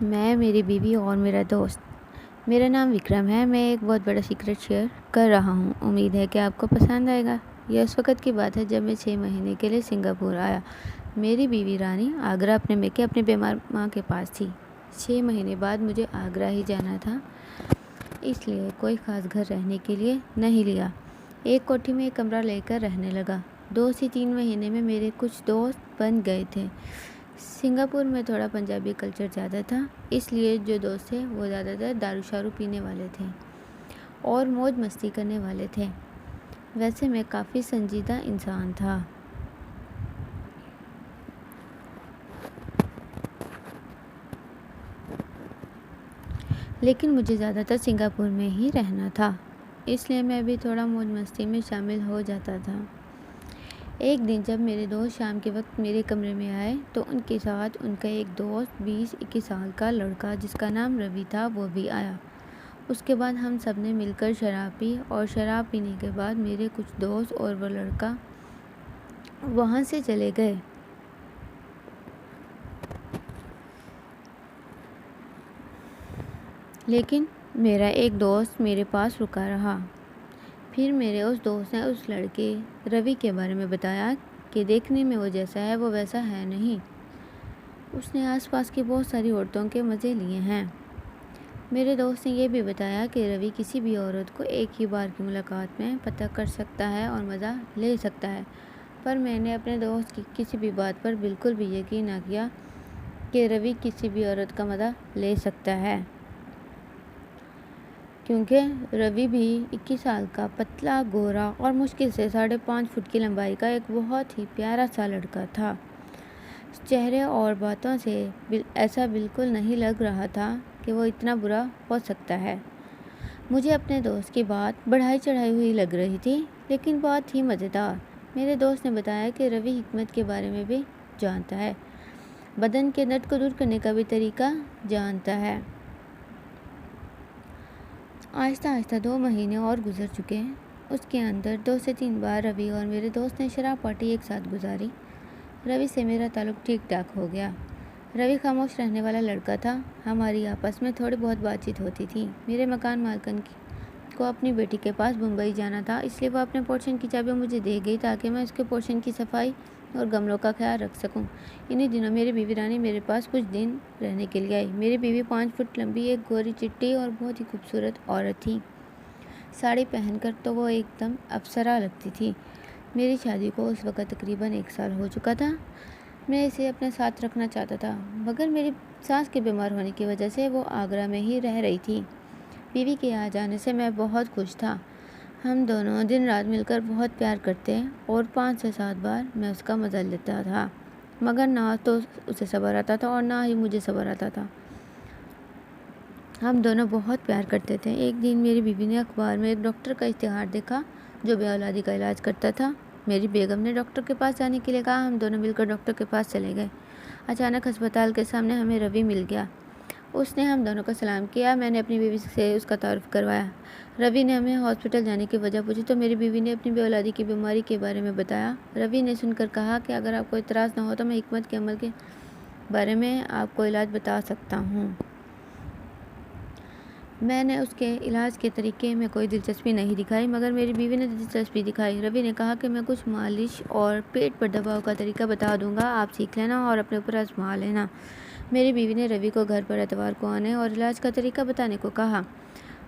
मैं, मेरी बीवी और मेरा दोस्त। मेरा नाम विक्रम है। मैं एक बहुत बड़ा सीक्रेट शेयर कर रहा हूँ। उम्मीद है कि आपको पसंद आएगा। यह उस वक़्त की बात है जब मैं 6 महीने के लिए सिंगापुर आया। मेरी बीवी रानी आगरा अपने मेके अपनी बीमार माँ के पास थी। 6 महीने बाद मुझे आगरा ही जाना था, इसलिए कोई ख़ास घर रहने के लिए नहीं लिया। एक कोठी में एक कमरा लेकर रहने लगा। 2 से 3 महीने में मेरे कुछ दोस्त बन गए थे। सिंगापुर में थोड़ा पंजाबी कल्चर ज़्यादा था, इसलिए जो दोस्त थे वो ज़्यादातर दारू शारू पीने वाले थे और मौज मस्ती करने वाले थे। वैसे मैं काफ़ी संजीदा इंसान था, लेकिन मुझे ज़्यादातर सिंगापुर में ही रहना था, इसलिए मैं भी थोड़ा मौज मस्ती में शामिल हो जाता था। एक दिन जब मेरे दोस्त शाम के वक्त मेरे कमरे में आए तो उनके साथ उनका एक दोस्त 20-21 साल का लड़का जिसका नाम रवि था वो भी आया। उसके बाद हम सब ने मिलकर शराब पी और शराब पीने के बाद मेरे कुछ दोस्त और वो लड़का वहाँ से चले गए। लेकिन मेरा एक दोस्त मेरे पास रुका रहा। फिर मेरे उस दोस्त ने उस लड़के रवि के बारे में बताया कि देखने में वो जैसा है वो वैसा है नहीं। उसने आसपास की बहुत सारी औरतों के मज़े लिए हैं। मेरे दोस्त ने यह भी बताया कि रवि किसी भी औरत को एक ही बार की मुलाकात में पता कर सकता है और मज़ा ले सकता है। पर मैंने अपने दोस्त की किसी भी बात पर बिल्कुल भी यकीन न किया कि रवि किसी भी औरत का मज़ा ले सकता है, क्योंकि रवि भी 21 साल का पतला गोरा और मुश्किल से 5.5 फुट की लंबाई का एक बहुत ही प्यारा सा लड़का था। चेहरे और बातों से ऐसा बिल्कुल नहीं लग रहा था कि वो इतना बुरा हो सकता है। मुझे अपने दोस्त की बात बढ़ाई चढ़ाई हुई लग रही थी, लेकिन बात थी मज़ेदार। मेरे दोस्त ने बताया कि रवि हिकमत के बारे में भी जानता है, बदन के दर्द को दूर करने का भी तरीका जानता है। आहिस्ता आहिस्ता 2 महीने और गुजर चुके हैं। उसके अंदर 2 से 3 बार रवि और मेरे दोस्त ने शराब पार्टी एक साथ गुजारी। रवि से मेरा ताल्लुक ठीक ठाक हो गया। रवि खामोश रहने वाला लड़का था। हमारी आपस में थोड़ी बहुत बातचीत होती थी। मेरे मकान मालकिन को अपनी बेटी के पास मुंबई जाना था, इसलिए वह अपने पोर्शन की चाबी मुझे दे गई ताकि मैं उसके पोर्शन की सफाई और गमलों का ख्याल रख सकूं। इन्हीं दिनों मेरी बीवी रानी मेरे पास कुछ दिन रहने के लिए आई। मेरी बीवी 5 फुट लंबी, एक गोरी चिट्टी और बहुत ही खूबसूरत औरत थी। साड़ी पहनकर तो वो एकदम अप्सरा लगती थी। मेरी शादी को उस वक़्त तकरीबन 1 साल हो चुका था। मैं इसे अपने साथ रखना चाहता था, मगर मेरी सास के बीमार होने की वजह से वो आगरा में ही रह रही थी। बीवी के आ जाने से मैं बहुत खुश था। हम दोनों दिन रात मिलकर बहुत प्यार करते और 5 से 7 बार मैं उसका मज़ा लेता था, मगर ना तो उसे सब्र आता था और ना ही मुझे सब्र आता था। हम दोनों बहुत प्यार करते थे। एक दिन मेरी बीवी ने अखबार में एक डॉक्टर का इश्तिहार देखा जो बेऔलादी का इलाज करता था। मेरी बेगम ने डॉक्टर के पास जाने के लिए कहा। हम दोनों मिलकर डॉक्टर के पास चले गए। अचानक अस्पताल के सामने हमें रवि मिल गया। उसने हम दोनों को सलाम किया। मैंने अपनी बीवी से उसका तारुफ करवाया। रवि ने हमें हॉस्पिटल जाने की वजह पूछी तो मेरी बीवी ने अपनी बेऔलादी की बीमारी के बारे में बताया। रवि ने सुनकर कहा कि अगर आपको इतराज़ ना हो तो मैं हिकमत के अमल के बारे में आपको इलाज बता सकता हूँ। मैंने उसके इलाज के तरीके में कोई दिलचस्पी नहीं दिखाई, मगर मेरी बीवी ने दिलचस्पी दिखाई। रवि ने कहा कि मैं कुछ मालिश और पेट पर दबाव का तरीका बता दूंगा, आप सीख लेना और अपने ऊपर आजमा लेना। मेरी बीवी ने रवि को घर पर एतवार को आने और इलाज का तरीका बताने को कहा।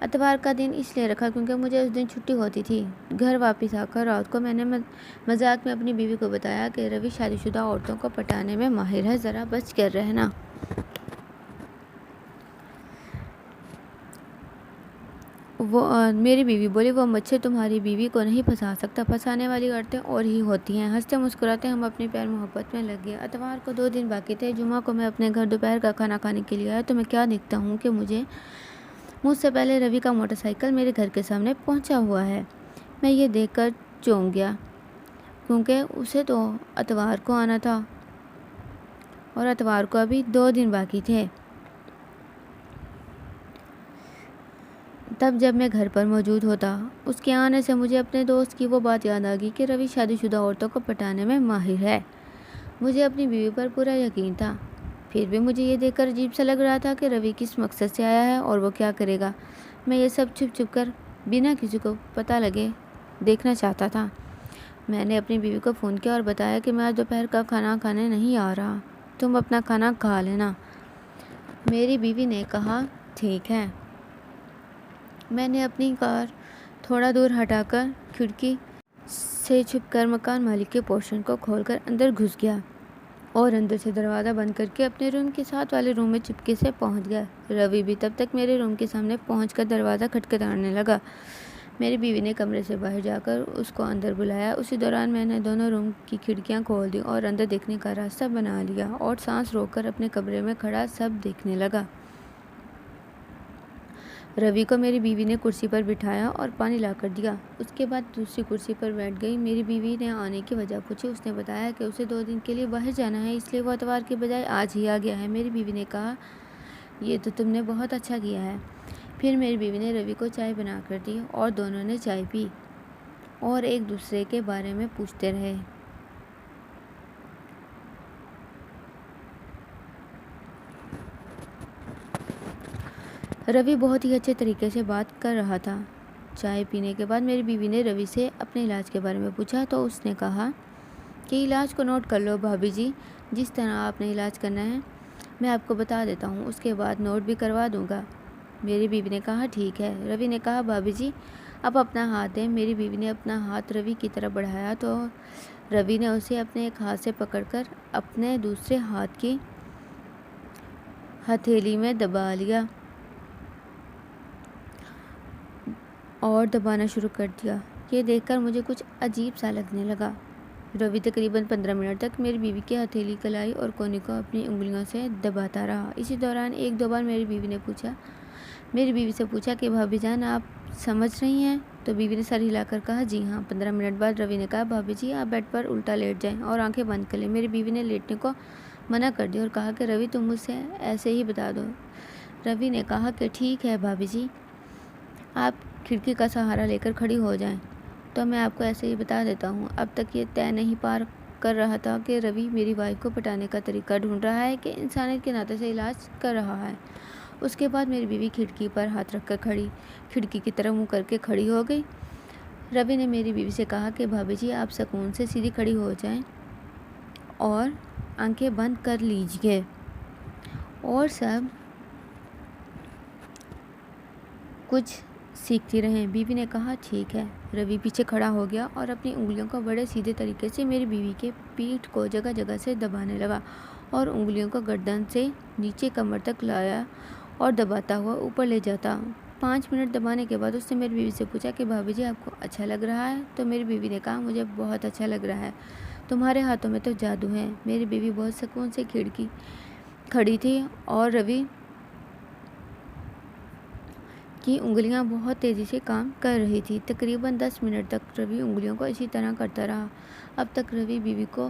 एतवार का दिन इसलिए रखा क्योंकि मुझे उस दिन छुट्टी होती थी। घर वापस आकर रात को मैंने मजाक में अपनी बीवी को बताया कि रवि शादीशुदा औरतों को पटाने में माहिर है, ज़रा बच कर रहना। मेरी बीवी बोली, वो मच्छर तुम्हारी बीवी को नहीं फंसा सकता, फंसाने वाली औरतें और ही होती हैं। हंसते मुस्कुराते हम अपने प्यार मोहब्बत में लग गए। एतवार को 2 दिन बाकी थे। जुमा को मैं अपने घर दोपहर का खाना खाने के लिए आया तो मैं क्या देखता हूँ कि मुझसे पहले रवि का मोटरसाइकिल मेरे घर के सामने पहुँचा हुआ है। मैं ये देखकर चौंक गया, क्योंकि उसे तो एतवार को आना था और एतवार को अभी 2 दिन बाकी थे। तब जब मैं घर पर मौजूद होता, उसके आने से मुझे अपने दोस्त की वो बात याद आ गई कि रवि शादीशुदा औरतों को पटाने में माहिर है। मुझे अपनी बीवी पर पूरा यकीन था। फिर भी मुझे ये देखकर अजीब सा लग रहा था कि रवि किस मकसद से आया है और वो क्या करेगा। मैं ये सब छुप छुप कर बिना किसी को पता लगे देखना चाहता था। मैंने अपनी बीवी को फ़ोन किया और बताया कि मैं आज दोपहर का खाना खाने नहीं आ रहा, तुम अपना खाना खा लेना। मेरी बीवी ने कहा ठीक है। मैंने अपनी कार थोड़ा दूर हटाकर खिड़की से छुपकर मकान मालिक के पोर्शन को खोलकर अंदर घुस गया और अंदर से दरवाज़ा बंद करके अपने रूम के साथ वाले रूम में चुपके से पहुंच गया। रवि भी तब तक मेरे रूम के सामने पहुंचकर दरवाज़ा खटखटाने लगा। मेरी बीवी ने कमरे से बाहर जाकर उसको अंदर बुलाया। उसी दौरान मैंने दोनों रूम की खिड़कियां खोल दी और अंदर देखने का रास्ता बना लिया और सांस रोककर अपने कमरे में खड़ा सब देखने लगा। रवि को मेरी बीवी ने कुर्सी पर बिठाया और पानी लाकर दिया। उसके बाद दूसरी कुर्सी पर बैठ गई। मेरी बीवी ने आने की वजह पूछी। उसने बताया कि उसे 2 दिन के लिए बाहर जाना है, इसलिए वो इतवार के बजाय आज ही आ गया है। मेरी बीवी ने कहा ये तो तुमने बहुत अच्छा किया है। फिर मेरी बीवी ने रवि को चाय बना कर दी और दोनों ने चाय पी और एक दूसरे के बारे में पूछते रहे। रवि बहुत ही अच्छे तरीके से बात कर रहा था। चाय पीने के बाद मेरी बीवी ने रवि से अपने इलाज के बारे में पूछा तो उसने कहा कि इलाज को नोट कर लो भाभी जी, जिस तरह आपने इलाज करना है मैं आपको बता देता हूँ, उसके बाद नोट भी करवा दूँगा। मेरी बीवी ने कहा ठीक है। रवि ने कहा भाभी जी आप अपना हाथ दें। मेरी बीवी ने अपना हाथ रवि की तरफ बढ़ाया तो रवि ने उसे अपने एक हाथ से पकड़कर अपने दूसरे हाथ की हथेली में दबा लिया और दबाना शुरू कर दिया। ये देखकर मुझे कुछ अजीब सा लगने लगा। रवि तकरीबन 15 मिनट तक मेरी बीवी की हथेली, कलाई और कोहनी को अपनी उंगलियों से दबाता रहा। इसी दौरान 1-2 बार मेरी बीवी से पूछा कि भाभी जान आप समझ रही हैं? तो बीवी ने सर हिलाकर कहा जी हाँ। 15 मिनट बाद रवि ने कहा भाभी जी आप बेड पर उल्टा लेट जाएं और आंखें बंद कर लें। मेरी बीवी ने लेटने को मना कर दिया और कहा कि रवि तुम मुझसे ऐसे ही बता दो। रवि ने कहा कि ठीक है भाभी जी, आप खिड़की का सहारा लेकर खड़ी हो जाएं। तो मैं आपको ऐसे ही बता देता हूँ। अब तक ये तय नहीं पार कर रहा था कि रवि मेरी वाइफ को पटाने का तरीका ढूंढ रहा है कि इंसानियत के नाते से इलाज कर रहा है। उसके बाद मेरी बीवी खिड़की पर हाथ रखकर खिड़की की तरफ मुँह करके खड़ी हो गई। रवि ने मेरी बीवी से कहा कि भाभी जी आप सुकून से सीधी खड़ी हो जाएं और आंखें बंद कर लीजिए और सब कुछ सीखती रहें। बीवी ने कहा ठीक है। रवि पीछे खड़ा हो गया और अपनी उंगलियों को बड़े सीधे तरीके से मेरी बीवी के पीठ को जगह जगह से दबाने लगा और उंगलियों को गर्दन से नीचे कमर तक लाया और दबाता हुआ ऊपर ले जाता। 5 मिनट दबाने के बाद उसने मेरी बीवी से पूछा कि भाभी जी आपको अच्छा लग रहा है? तो मेरी बीवी ने कहा मुझे बहुत अच्छा लग रहा है, तुम्हारे हाथों में तो जादू है। मेरी बीवी बहुत सुकून से खड़ी थी और रवि की उंगलियां बहुत तेज़ी से काम कर रही थी। तकरीबन 10 मिनट तक रवि उंगलियों को इसी तरह करता रहा। अब तक रवि बीवी को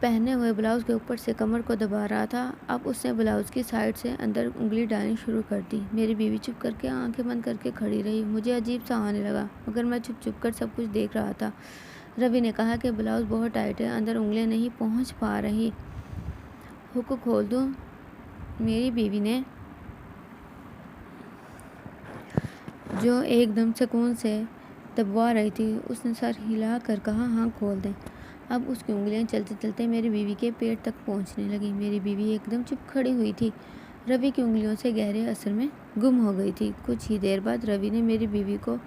पहने हुए ब्लाउज़ के ऊपर से कमर को दबा रहा था। अब उसने ब्लाउज़ की साइड से अंदर उंगली डालनी शुरू कर दी। मेरी बीवी चुप करके आंखें बंद करके खड़ी रही। मुझे अजीब सा आने लगा मगर मैं चुप चुप कर सब कुछ देख रहा था। रवि ने कहा कि ब्लाउज़ बहुत टाइट है, अंदर उंगलियां नहीं पहुँच पा रही, हुक खोल दूँ? मेरी बीवी ने जो एकदम सुकून से दबवा रही थी उसने सर हिला कर कहा हाँ खोल दें। अब उसकी उंगलियां चलते चलते मेरी बीवी के पेट तक पहुंचने लगी। मेरी बीवी एकदम चुप खड़ी हुई थी, रवि की उंगलियों से गहरे असर में गुम हो गई थी। कुछ ही देर बाद रवि ने मेरी बीवी को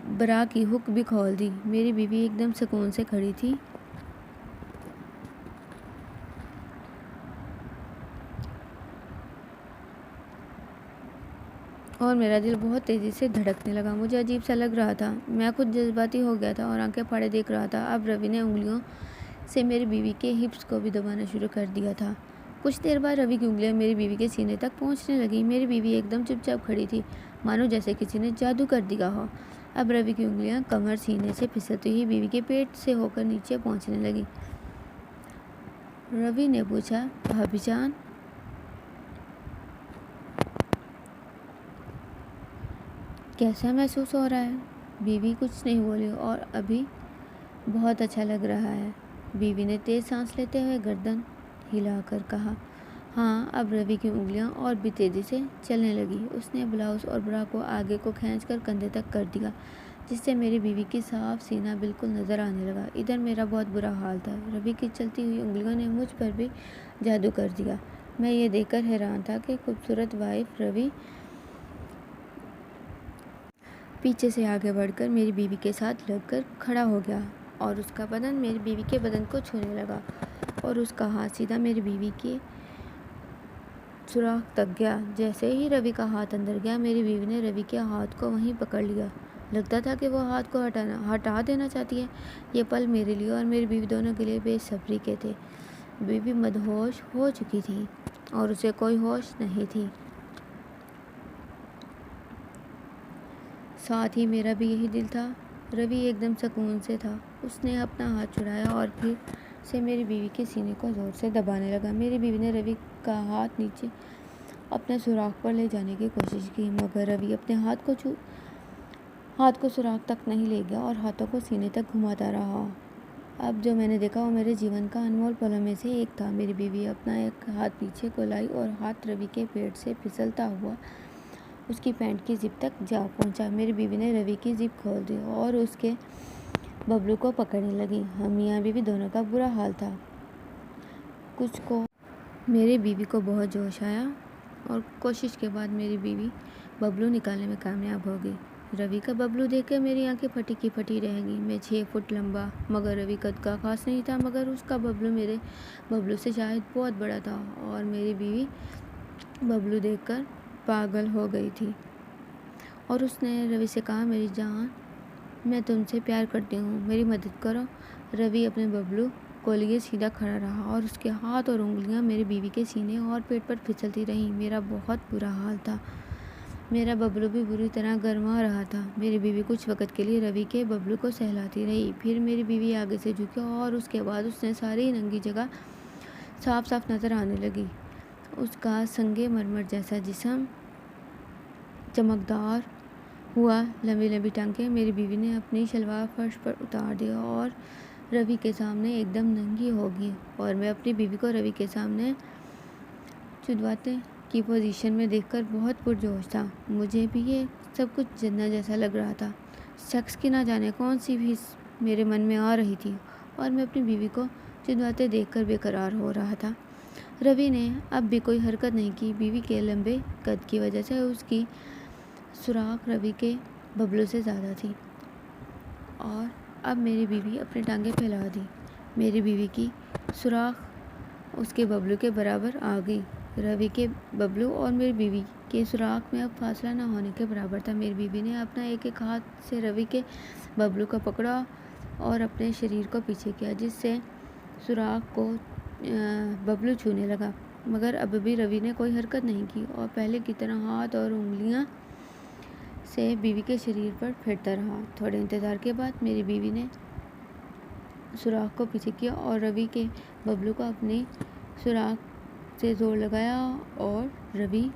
ब्रा की हुक भी खोल दी। मेरी बीवी एकदम सुकून से खड़ी थी और मेरा दिल बहुत तेज़ी से धड़कने लगा। मुझे अजीब सा लग रहा था, मैं खुद जज्बाती हो गया था और आंखें फाड़े देख रहा था। अब रवि ने उंगलियों से मेरी बीवी के हिप्स को भी दबाना शुरू कर दिया था। कुछ देर बाद रवि की उंगलियां मेरी बीवी के सीने तक पहुंचने लगी। मेरी बीवी एकदम चुपचाप खड़ी थी, मानो जैसे किसी ने जादू कर दिया हो। अब रवि की उंगलियां कमर सीने से फिसलती हुई बीवी के पेट से होकर नीचे पहुँचने लगी। रवि ने पूछा भाभी जान कैसा महसूस हो रहा है? बीवी कुछ नहीं बोली और अभी बहुत अच्छा लग रहा है। बीवी ने तेज़ सांस लेते हुए गर्दन हिलाकर कहा। हाँ, अब रवि की उंगलियां और भी तेज़ी से चलने लगी। उसने ब्लाउज और ब्रा को आगे को खींचकर कंधे तक कर दिया, जिससे मेरी बीवी की साफ सीना बिल्कुल नज़र आने लगा। इधर मेरा बहुत बुरा हाल था। रवि की चलती हुई उंगलियों ने मुझ पर भी जादू कर दिया। मैं ये देखकर हैरान था कि खूबसूरत वाइफ रवि पीछे से आगे बढ़कर मेरी बीवी के साथ लगकर खड़ा हो गया और उसका बदन मेरी बीवी के बदन को छूने लगा और उसका हाथ सीधा मेरी बीवी के सुराख तक गया। जैसे ही रवि का हाथ अंदर गया, मेरी बीवी ने रवि के हाथ को वहीं पकड़ लिया। लगता था कि वो हाथ को हटा देना चाहती है। ये पल मेरे लिए और मेरी बीवी दोनों के लिए बेसब्री के थे। बीवी मदहोश हो चुकी थी और उसे कोई होश नहीं थी। साथ ही मेरा भी यही दिल था। रवि एकदम सुकून से था। उसने अपना हाथ छुड़ाया और फिर से मेरी बीवी के सीने को ज़ोर से दबाने लगा। मेरी बीवी ने रवि का हाथ नीचे अपने सुराख पर ले जाने की कोशिश की, मगर रवि अपने हाथ को सुराख तक नहीं ले गया और हाथों को सीने तक घुमाता रहा। अब जो मैंने देखा वो मेरे जीवन का अनमोल पलों में से एक था। मेरी बीवी अपना एक हाथ पीछे को लाई और हाथ रवि के पेट से फिसलता हुआ उसकी पैंट की जिप तक जा पहुंचा। मेरी बीवी ने रवि की जिप खोल दी और उसके बबलू को पकड़ने लगी। हम मियाँ बीवी दोनों का बुरा हाल था। कुछ को मेरी बीवी को बहुत जोश आया और कोशिश के बाद मेरी बीवी बबलू निकालने में कामयाब हो गई। रवि का बबलू देखकर मेरी आंखें फटी की फटी रह गई। मैं 6 फुट लंबा, मगर रवि कद का खास नहीं था, मगर उसका बबलू मेरे बबलू से शायद बहुत बड़ा था और मेरी बीवी बबलू देखकर पागल हो गई थी और उसने रवि से कहा, मेरी जान, मैं तुमसे प्यार करती हूँ, मेरी मदद करो। रवि अपने बबलू को लिए सीधा खड़ा रहा और उसके हाथ और उंगलियाँ मेरी बीवी के सीने और पेट पर फिसलती रहीं। मेरा बहुत बुरा हाल था। मेरा बबलू भी बुरी तरह गर्मा रहा था। मेरी बीवी कुछ वक़्त के लिए रवि के बबलू को सहलाती रही। फिर मेरी बीवी आगे से झुकी और उसके बाद उसने सारी नंगी जगह साफ साफ नज़र आने लगी। उसका संगे मरमर जैसा जिस्म चमकदार हुआ, लंबी लंबी टांगें। मेरी बीवी ने अपनी शलवार फर्श पर उतार दिया और रवि के सामने एकदम नंगी हो गई और मैं अपनी बीवी को रवि के सामने चुदवाते की पोजीशन में देखकर बहुत पुरजोश था। मुझे भी ये सब कुछ जन्नत जैसा लग रहा था। शख्स की ना जाने कौन सी भी मेरे मन में आ रही थी और मैं अपनी बीवी को चुदवाते देखकर बेकरार हो रहा था। रवि ने अब भी कोई हरकत नहीं की। बीवी के लंबे कद की वजह से उसकी सुराख रवि के बबलू से ज़्यादा थी और अब मेरी बीवी अपनी टांगें फैला दी। मेरी बीवी की सुराख उसके बबलू के बराबर आ गई। रवि के बबलू और मेरी बीवी के सुराख में अब फासला न होने के बराबर था। मेरी बीवी ने अपना एक एक हाथ से रवि के बबलू को पकड़ा और अपने शरीर को पीछे किया, जिससे सुराख को बबलू छूने लगा, मगर अब भी रवि ने कोई हरकत नहीं की और पहले की तरह हाथ और उंगलियां से बीवी के शरीर पर फिरता रहा। थोड़े इंतज़ार के बाद मेरी बीवी ने सुराख को पीछे किया और रवि के बबलू को अपनी सुराख से ज़ोर लगाया और रवि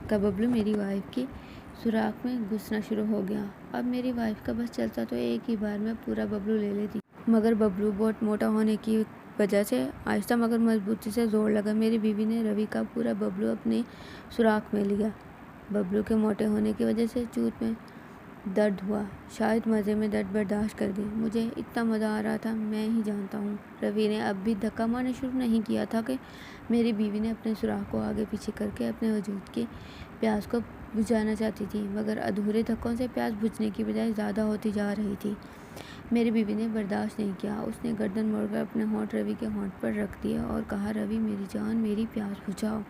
का बबलू मेरी वाइफ की सुराख में घुसना शुरू हो गया। अब मेरी वाइफ का बस चलता तो एक ही बार में पूरा बबलू ले लेती, मगर बबलू बहुत मोटा होने की वजह से आहिस्ता मगर मजबूती से ज़ोर लगा। मेरी बीवी ने रवि का पूरा बबलू अपने सुराख में लिया। बबलू के मोटे होने की वजह से चूत में दर्द हुआ, शायद मज़े में दर्द बर्दाश्त कर गई। मुझे इतना मज़ा आ रहा था, मैं ही जानता हूँ। रवि ने अब भी धक्का मारना शुरू नहीं किया था कि मेरी बीवी ने अपने सुराख को आगे पीछे करके अपने वजूद के प्यास को बुझाना चाहती थी, मगर अधूरे धक्कों से प्यास बुझने की बजाय ज़्यादा होती जा रही थी। मेरी बीवी ने बर्दाश्त नहीं किया। उसने गर्दन मोड़कर अपने होंठ रवि के होंठ पर रख दिए और कहा, रवि मेरी जान, मेरी प्यास बुझाओ।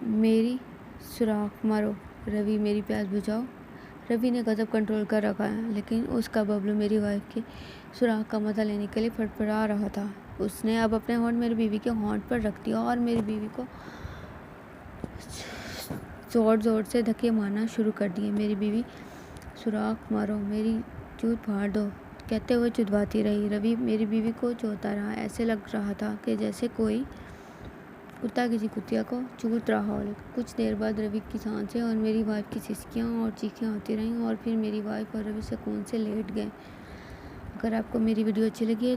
मेरी सुराख मारो, रवि मेरी प्यास बुझाओ। रवि ने गज़ब कंट्रोल कर रखा है, लेकिन उसका बबलू मेरी वाइफ के सुराख का मज़ा लेने के लिए फड़फड़ा रहा था। उसने अब अपने होंठ मेरी बीवी के होंठ पर रख दिया और मेरी बीवी को ज़ोर ज़ोर से धक्के मारना शुरू कर दिए। मेरी बीवी सुराख मारो, मेरी चूत फाड़ दो कहते हुए चुदवाती रही। रवि मेरी बीवी को चोता रहा। ऐसे लग रहा था कि जैसे कोई कुत्ता किसी कुतिया को चूत रहा हो। कुछ देर बाद रवि की सांसें और मेरी वाइफ की सिसकियाँ और चीखें होती रहीं और फिर मेरी वाइफ और रवि सुकून से लेट गए। अगर आपको मेरी वीडियो अच्छी लगी है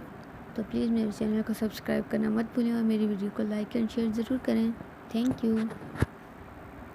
तो प्लीज़ मेरे चैनल को सब्सक्राइब करना मत भूलें और मेरी वीडियो को लाइक एंड शेयर ज़रूर करें। Thank you.